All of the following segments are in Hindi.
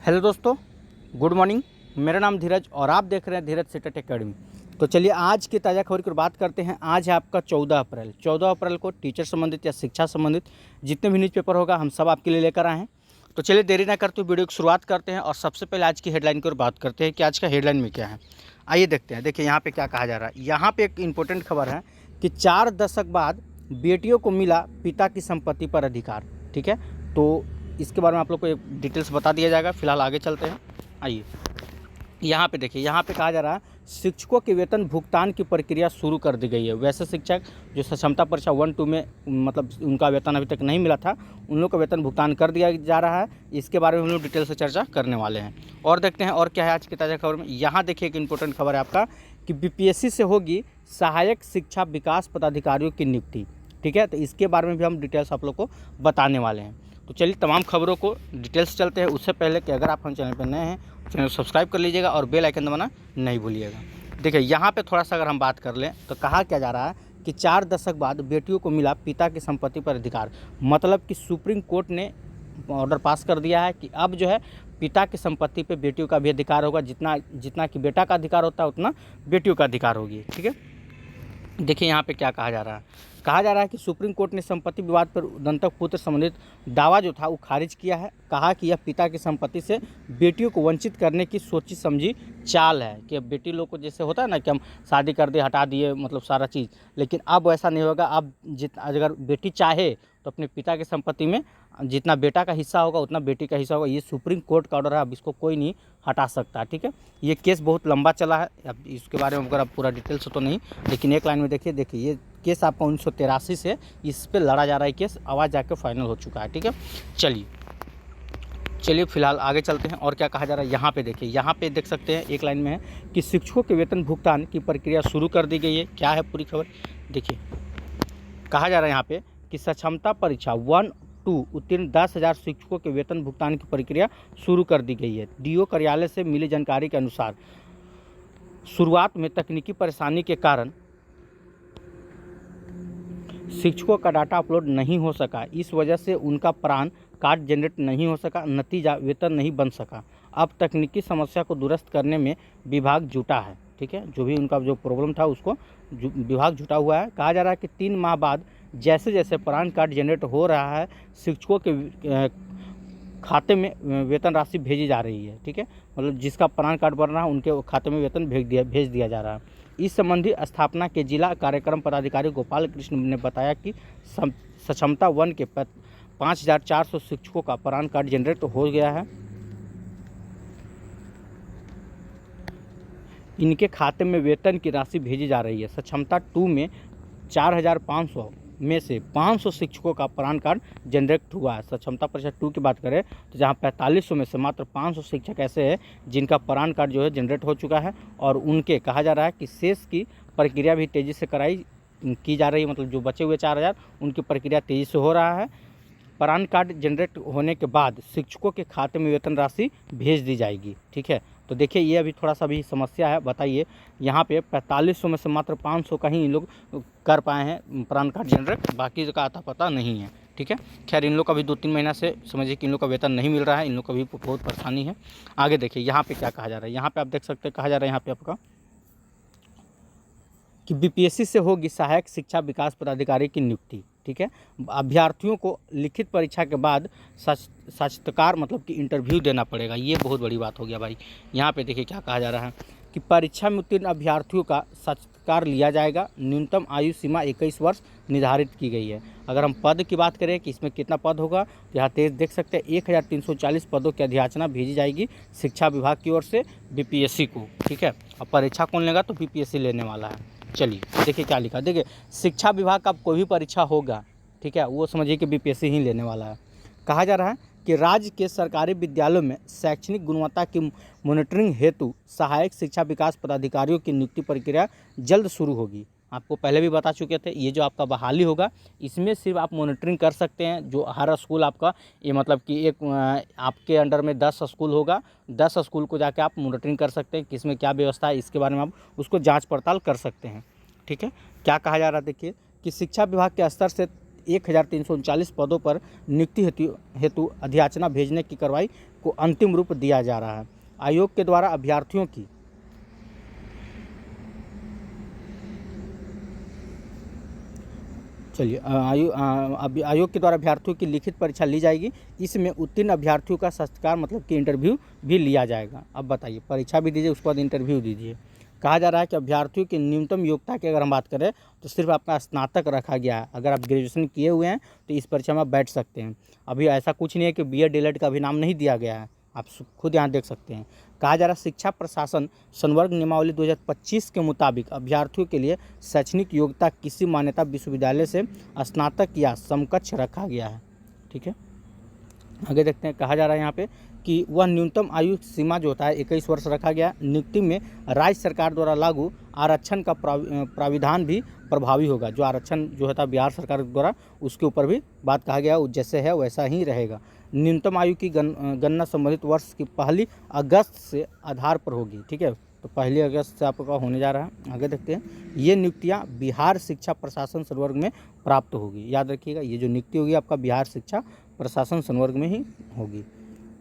हेलो दोस्तों, गुड मॉर्निंग। मेरा नाम धीरज और आप देख रहे हैं धीरज सेटेट एकेडमी। तो चलिए आज की ताज़ा खबर की बात करते हैं। आज है आपका 14 अप्रैल को टीचर संबंधित या शिक्षा संबंधित जितने भी न्यूज़पेपर होगा हम सब आपके लिए लेकर आए हैं। तो चलिए देरी ना करते हुए वीडियो की शुरुआत करते हैं और सबसे पहले आज की हेडलाइन की ओर बात करते हैं कि आज का हेडलाइन में क्या है। आइए देखते हैं। देखिए यहाँ पर क्या कहा जा रहा है। यहाँ पर एक इम्पोर्टेंट खबर है कि 4 दशक बाद बेटियों को मिला पिता की संपत्ति पर अधिकार। ठीक है, तो इसके बारे में आप लोग को एक डिटेल्स बता दिया जाएगा। फिलहाल आगे चलते हैं। आइए यहाँ पे देखिए, यहाँ पे कहा जा रहा है शिक्षकों के वेतन भुगतान की प्रक्रिया शुरू कर दी गई है। वैसे शिक्षक जो सक्षमता परीक्षा 1-2 में मतलब उनका वेतन अभी तक नहीं मिला था, उन लोग का वेतन भुगतान कर दिया जा रहा है। इसके बारे में हम लोग डिटेल से चर्चा करने वाले हैं और देखते हैं और क्या है आज की ताज़ा खबर में। यहाँ देखिए एक इंपॉर्टेंट खबर है आपका कि बीपीएससी से होगी सहायक शिक्षा विकास पदाधिकारियों की नियुक्ति। ठीक है, तो इसके बारे में भी हम डिटेल्स आप लोग को बताने वाले हैं। तो चलिए तमाम खबरों को डिटेल्स चलते हैं। उससे पहले कि अगर आप हम चैनल पर नए हैं, चैनल को सब्सक्राइब कर लीजिएगा और बेल आइकन दबाना नहीं भूलिएगा। देखिए यहाँ पे थोड़ा सा अगर हम बात कर लें तो कहा क्या जा रहा है कि 4 दशक बाद बेटियों को मिला पिता की संपत्ति पर अधिकार। मतलब कि सुप्रीम कोर्ट ने ऑर्डर पास कर दिया है कि अब जो है पिता की संपत्ति पे बेटियों का भी अधिकार होगा। जितना कि बेटा का अधिकार होता है उतना बेटियों का अधिकार होगी। ठीक है, देखिए यहाँ पे क्या कहा जा रहा है। कहा जा रहा है कि सुप्रीम कोर्ट ने संपत्ति विवाद पर दंतक पुत्र संबंधित दावा जो था वो खारिज किया है। कहा कि यह पिता की संपत्ति से बेटियों को वंचित करने की सोची समझी चाल है कि अब बेटी लोग को जैसे होता है ना कि हम शादी कर दिए, हटा दिए मतलब सारा चीज़, लेकिन अब ऐसा नहीं होगा। अब अगर बेटी चाहे तो अपने पिता की संपत्ति में जितना बेटा का हिस्सा होगा उतना बेटी का हिस्सा होगा। ये सुप्रीम कोर्ट का ऑर्डर है, अब इसको कोई नहीं हटा सकता। ठीक है, ये केस बहुत लंबा चला है। अब इसके बारे में अगर आप पूरा डिटेल्स तो नहीं, लेकिन एक लाइन में देखिए ये केस आपका 1983 से इस पे लड़ा जा रहा है केस, आवाज़ जाके फाइनल हो चुका है। ठीक है, चलिए फिलहाल आगे चलते हैं और क्या कहा जा रहा है। यहाँ पे देखिए, यहाँ पे देख सकते हैं एक लाइन में है कि शिक्षकों के वेतन भुगतान की प्रक्रिया शुरू कर दी गई है। क्या है पूरी खबर देखिए। कहा जा रहा है यहाँ पे कि सक्षमता परीक्षा 1-2 उत्तीर्ण 10,000 शिक्षकों के वेतन भुगतान की प्रक्रिया शुरू कर दी गई है। डीओ कार्यालय से मिली जानकारी के अनुसार शुरुआत में तकनीकी परेशानी के कारण शिक्षकों का डाटा अपलोड नहीं हो सका। इस वजह से उनका प्रान कार्ड जनरेट नहीं हो सका, नतीजा वेतन नहीं बन सका। अब तकनीकी समस्या को दुरुस्त करने में विभाग जुटा है। ठीक है, जो भी उनका जो प्रॉब्लम था उसको विभाग जुटा हुआ है। कहा जा रहा है कि 3 माह बाद जैसे जैसे प्रान कार्ड जनरेट हो रहा है शिक्षकों के खाते में वेतन राशि भेजी जा रही है। ठीक है, मतलब जिसका प्रान कार्ड बन रहा है उनके खाते में वेतन भेज दिया जा रहा है। इस संबंधी स्थापना के जिला कार्यक्रम पदाधिकारी गोपाल कृष्ण ने बताया कि सक्षमता 1 के 5,400 शिक्षकों का प्रान कार्ड जनरेट हो गया है। इनके खाते में वेतन की राशि भेजी जा रही है। सक्षमता 2 में 4,500 में से 500 शिक्षकों का प्रान कार्ड जनरेट हुआ है। सक्षमता परीक्षा 2 की बात करें तो जहां 4500 में से मात्र 500 शिक्षक ऐसे हैं जिनका प्रान कार्ड जो है जनरेट हो चुका है और उनके कहा जा रहा है कि शेष की प्रक्रिया भी तेज़ी से की जा रही है। मतलब जो बचे हुए 4,000 उनकी प्रक्रिया तेज़ी से हो रहा है। प्रान कार्ड जनरेट होने के बाद शिक्षकों के खाते में वेतन राशि भेज दी जाएगी। ठीक है, तो देखिए ये अभी थोड़ा सा भी समस्या है। बताइए यहाँ पे 4500 में से मात्र 500 का ही इन लोग कर पाए हैं प्रान कार्ड जनरेट, बाकी का आता पता नहीं है। ठीक है, खैर इन लोग का भी 2-3 महीना से समझिए कि इन लोग का वेतन नहीं मिल रहा है। इन लोग का भी बहुत परेशानी है। आगे देखिए यहाँ पे क्या कहा जा रहा है। यहाँ पे आप देख सकते हैं कहा जा रहा है यहाँ पे आपका कि बीपीएससी से होगी सहायक शिक्षा विकास पदाधिकारी की नियुक्ति। ठीक है, अभ्यर्थियों को लिखित परीक्षा के बाद साक्षात्कार मतलब कि इंटरव्यू देना पड़ेगा। ये बहुत बड़ी बात हो गया भाई। यहाँ पे देखिए क्या कहा जा रहा है कि परीक्षा में उत्तीर्ण अभ्यर्थियों का साक्षात्कार लिया जाएगा। न्यूनतम आयु सीमा 21 वर्ष निर्धारित की गई है। अगर हम पद की बात करें कि इसमें कितना पद होगा तो यहाँ तेज देख सकते हैं 1340 पदों की अधियाचना भेजी जाएगी शिक्षा विभाग की ओर से बीपीएससी को। ठीक है, अब परीक्षा कौन लेगा तो बीपीएससी लेने वाला है। चलिए देखिए क्या लिखा। देखिए शिक्षा विभाग का कोई भी परीक्षा होगा, ठीक है, वो समझिए कि बीपीएससी ही लेने वाला है। कहा जा रहा है कि राज्य के सरकारी विद्यालयों में शैक्षणिक गुणवत्ता की मॉनिटरिंग हेतु सहायक शिक्षा विकास पदाधिकारियों की नियुक्ति प्रक्रिया जल्द शुरू होगी। आपको पहले भी बता चुके थे, ये जो आपका बहाली होगा इसमें सिर्फ आप मॉनिटरिंग कर सकते हैं। जो हर स्कूल आपका ये मतलब कि एक आपके अंडर में 10 स्कूल होगा, 10 स्कूल को जाके आप मॉनिटरिंग कर सकते हैं किसमें क्या व्यवस्था है, इसके बारे में आप उसको जांच पड़ताल कर सकते हैं। ठीक है, क्या कहा जा रहा है देखिए कि शिक्षा विभाग के स्तर से 1339 पदों पर नियुक्ति हेतु अधियाचना भेजने की कार्रवाई को अंतिम रूप दिया जा रहा है। आयोग के द्वारा अभ्यर्थियों की आयोग के द्वारा अभ्यर्थियों की लिखित परीक्षा ली जाएगी। इसमें उत्तीर्ण अभ्यर्थियों का साक्षात्कार मतलब कि इंटरव्यू भी लिया जाएगा। अब बताइए, परीक्षा भी दीजिए, उसके बाद इंटरव्यू दीजिए। कहा जा रहा है कि अभ्यर्थियों की न्यूनतम योग्यता की अगर हम बात करें तो सिर्फ आपका स्नातक रखा गया है। अगर आप ग्रेजुएशन किए हुए हैं तो इस परीक्षा में आप बैठ सकते हैं। अभी ऐसा कुछ नहीं है कि बीएड डीएलएड का भी नाम नहीं दिया गया है, आप खुद यहाँ देख सकते हैं। कहा जा रहा है शिक्षा प्रशासन संवर्ग नियमावली 2025 के मुताबिक अभ्यर्थियों के लिए शैक्षणिक योग्यता किसी मान्यता विश्वविद्यालय से स्नातक या समकक्ष रखा गया है। ठीक है, आगे देखते हैं। कहा जा रहा है यहाँ पे कि वह न्यूनतम आयु सीमा जो होता है 21 वर्ष रखा गया। नियुक्ति में राज्य सरकार द्वारा लागू आरक्षण का प्राविधान भी प्रभावी होगा। जो आरक्षण जो होता है बिहार सरकार द्वारा, उसके ऊपर भी बात कहा गया, जैसे है वैसा ही रहेगा। न्यूनतम आयु की गणना संबंधित वर्ष की 1 अगस्त से आधार पर होगी। ठीक है, तो 1 अगस्त से आपका होने जा रहा है। आगे देखते हैं। ये नियुक्तियाँ बिहार शिक्षा प्रशासन संवर्ग में प्राप्त होगी। याद रखिएगा, ये जो नियुक्ति होगी आपका बिहार शिक्षा प्रशासन संवर्ग में ही होगी।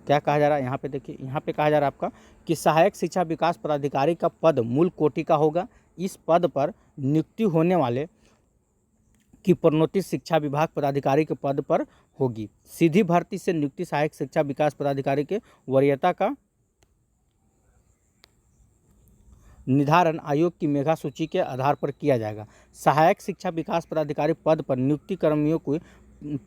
क्या कहा जा रहा है यहाँ पे देखिए, यहाँ पे कहा जा रहा है आपका कि सहायक शिक्षा विकास पदाधिकारी का पद मूल कोटि का होगा। इस पद पर नियुक्ति होने वाले की प्रोन्नति शिक्षा विभाग पदाधिकारी के पद पर होगी। सीधी भर्ती से नियुक्ति सहायक शिक्षा विकास पदाधिकारी के वरीयता का निर्धारण आयोग की मेधा सूची के आधार पर किया जाएगा। सहायक शिक्षा विकास पदाधिकारी पद पर नियुक्ति कर्मियों को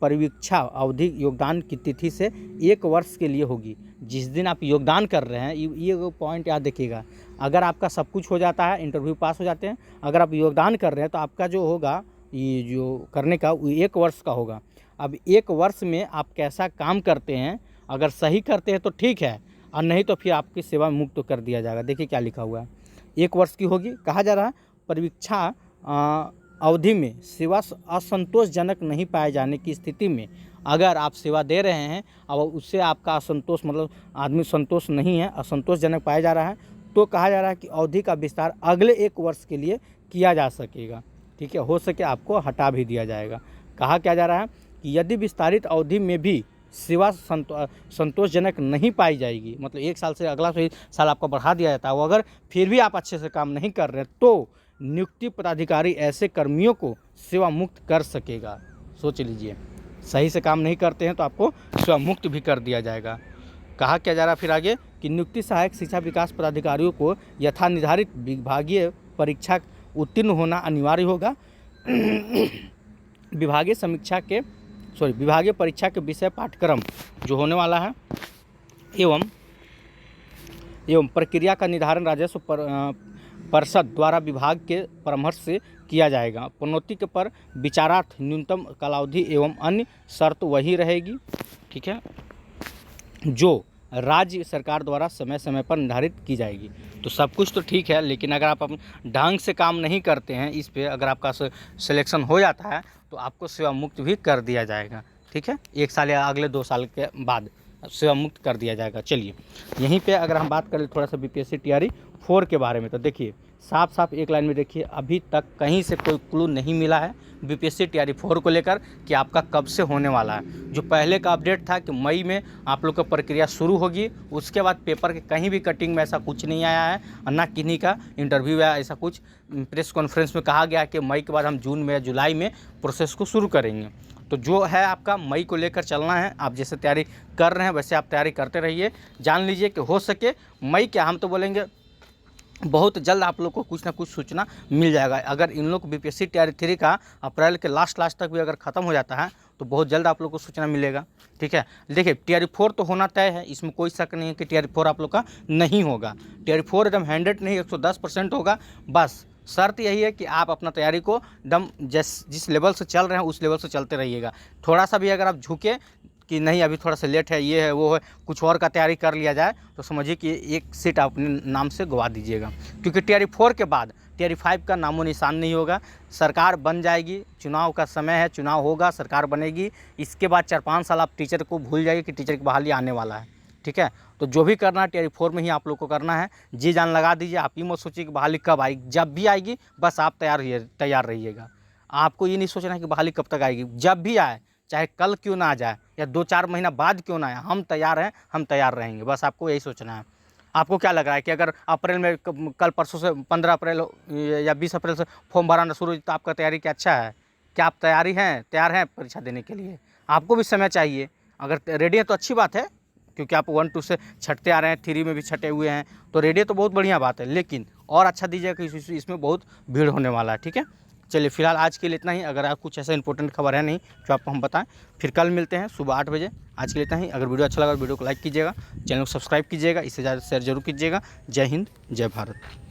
परिवीक्षा अवधि योगदान की तिथि से 1 वर्ष के लिए होगी। जिस दिन आप योगदान कर रहे हैं, ये पॉइंट याद देखिएगा। अगर आपका सब कुछ हो जाता है, इंटरव्यू पास हो जाते हैं, अगर आप योगदान कर रहे हैं तो आपका जो होगा ये जो करने का वो 1 वर्ष का होगा। अब 1 वर्ष में आप कैसा काम करते हैं, अगर सही करते हैं तो ठीक है, और नहीं तो फिर आपकी सेवा मुक्त कर दिया जाएगा। देखिए क्या लिखा हुआ है, 1 वर्ष की होगी। कहा जा रहा है परीक्षा अवधि में सेवा असंतोषजनक नहीं पाए जाने की स्थिति में अगर आप सेवा दे रहे हैं और उससे आपका असंतोष मतलब आदमी संतोष नहीं है, असंतोषजनक पाया जा रहा है, तो कहा जा रहा है कि अवधि का विस्तार अगले 1 वर्ष के लिए किया जा सकेगा। ठीक है, हो सके आपको हटा भी दिया जाएगा। कहा क्या जा रहा है कि यदि विस्तारित अवधि में भी सेवा संतोषजनक नहीं पाई जाएगी, मतलब 1 साल से अगला साल आपको बढ़ा दिया जाता है, वो अगर फिर भी आप अच्छे से काम नहीं कर रहे तो नियुक्ति पदाधिकारी ऐसे कर्मियों को सेवा मुक्त कर सकेगा। सोच लीजिए, सही से काम नहीं करते हैं तो आपको सेवा मुक्त भी कर दिया जाएगा। कहा क्या जा रहा है फिर आगे कि नियुक्ति सहायक शिक्षा विकास पदाधिकारियों को यथा निर्धारित विभागीय परीक्षा उत्तीर्ण होना अनिवार्य होगा। विभागीय परीक्षा के विषय पाठ्यक्रम जो होने वाला है एवं प्रक्रिया का निर्धारण राजस्व परिषद द्वारा विभाग के परामर्श से किया जाएगा। प्रोन्नति के पर विचारार्थ न्यूनतम कालावधि एवं अन्य शर्त वही रहेगी। ठीक है, जो राज्य सरकार द्वारा समय समय पर निर्धारित की जाएगी। तो सब कुछ तो ठीक है, लेकिन अगर आप ढंग से काम नहीं करते हैं इस पे, अगर आपका सिलेक्शन हो जाता है तो आपको सेवा मुक्त भी कर दिया जाएगा। ठीक है, 1 साल या अगले 2 साल के बाद सेवा मुक्त कर दिया जाएगा। चलिए, यहीं पे अगर हम बात करें थोड़ा सा बीपीएससी तैयारी 4 के बारे में, तो देखिए साफ साफ एक लाइन में देखिए, अभी तक कहीं से कोई क्लू नहीं मिला है बीपीएससी तैयारी 4 को लेकर कि आपका कब से होने वाला है। जो पहले का अपडेट था कि मई में आप लोग का प्रक्रिया शुरू होगी, उसके बाद पेपर के कहीं भी कटिंग में ऐसा कुछ नहीं आया है, और ना किन्हीं का इंटरव्यू या ऐसा कुछ। प्रेस कॉन्फ्रेंस में कहा गया कि मई के बाद हम जून में या जुलाई में प्रोसेस को शुरू करेंगे। तो जो है आपका मई को लेकर चलना है। आप जैसे तैयारी कर रहे हैं वैसे आप तैयारी करते रहिए। जान लीजिए कि हो सके मई क्या, हम तो बोलेंगे बहुत जल्द आप लोग को कुछ ना कुछ सूचना मिल जाएगा। अगर इन लोग बीपीएससी तैयारी 3 का अप्रैल के लास्ट तक भी अगर ख़त्म हो जाता है तो बहुत जल्द आप लोग को सूचना मिलेगा। ठीक है, देखिए तैयारी 4 तो होना तय है, इसमें कोई शक नहीं है कि तैयारी 4 आप लोग का नहीं होगा। तैयारी 4 एकदम 100 नहीं 110% होगा। बस शर्त यही है कि आप अपना तैयारी को एकदम जिस लेवल से चल रहे हैं उस लेवल से चलते रहिएगा। थोड़ा सा भी अगर आप झुके कि नहीं अभी थोड़ा सा लेट है, ये है वो है, कुछ और का तैयारी कर लिया जाए, तो समझिए कि 1 सीट आप अपने नाम से गवा दीजिएगा। क्योंकि तैयारी 4 के बाद तैयारी 5 का नामो निशान नहीं होगा। सरकार बन जाएगी, चुनाव का समय है, चुनाव होगा, सरकार बनेगी, इसके बाद 4-5 साल आप टीचर को भूल जाइए कि टीचर की बहाली आने वाला है। ठीक है, तो जो भी करना है तैयारी 4 में ही आप लोग को करना है। जी जान लगा दीजिए। आप ही मत सोचिए कि बहाली कब आएगी, जब भी आएगी बस आप तैयार रहिएगा। आपको ये नहीं सोचना है कि बहाली कब तक आएगी, जब भी आए, चाहे कल क्यों ना आ जाए या 2-4 महीना बाद क्यों ना आए, हम तैयार हैं, हम तैयार रहेंगे। बस आपको यही सोचना है। आपको क्या लग रहा है कि अगर अप्रैल में कल परसों से 15 अप्रैल या 20 अप्रैल से फॉर्म भराना शुरू, तो आपका तैयारी क्या अच्छा है? क्या आप तैयार हैं परीक्षा देने के लिए? आपको भी समय चाहिए। अगर रेडी है तो अच्छी बात है, क्योंकि आप 1-2 से छँटते आ रहे हैं, 3 में भी छँटे हुए हैं, तो रेडी है तो बहुत बढ़िया बात है। लेकिन और अच्छा दीजिएगा कि इसमें बहुत भीड़ होने वाला है, ठीक है। चलिए फिलहाल आज के लिए इतना ही। अगर आप कुछ ऐसा इंपॉर्टेंट खबर है नहीं जो आपको हम बताएं, फिर कल मिलते हैं सुबह 8 बजे। आज के लिए इतना ही। अगर वीडियो अच्छा लगा तो वीडियो को लाइक कीजिएगा, चैनल को सब्सक्राइब कीजिएगा, इससे ज़्यादा शेयर जरूर कीजिएगा। जय हिंद, जय भारत।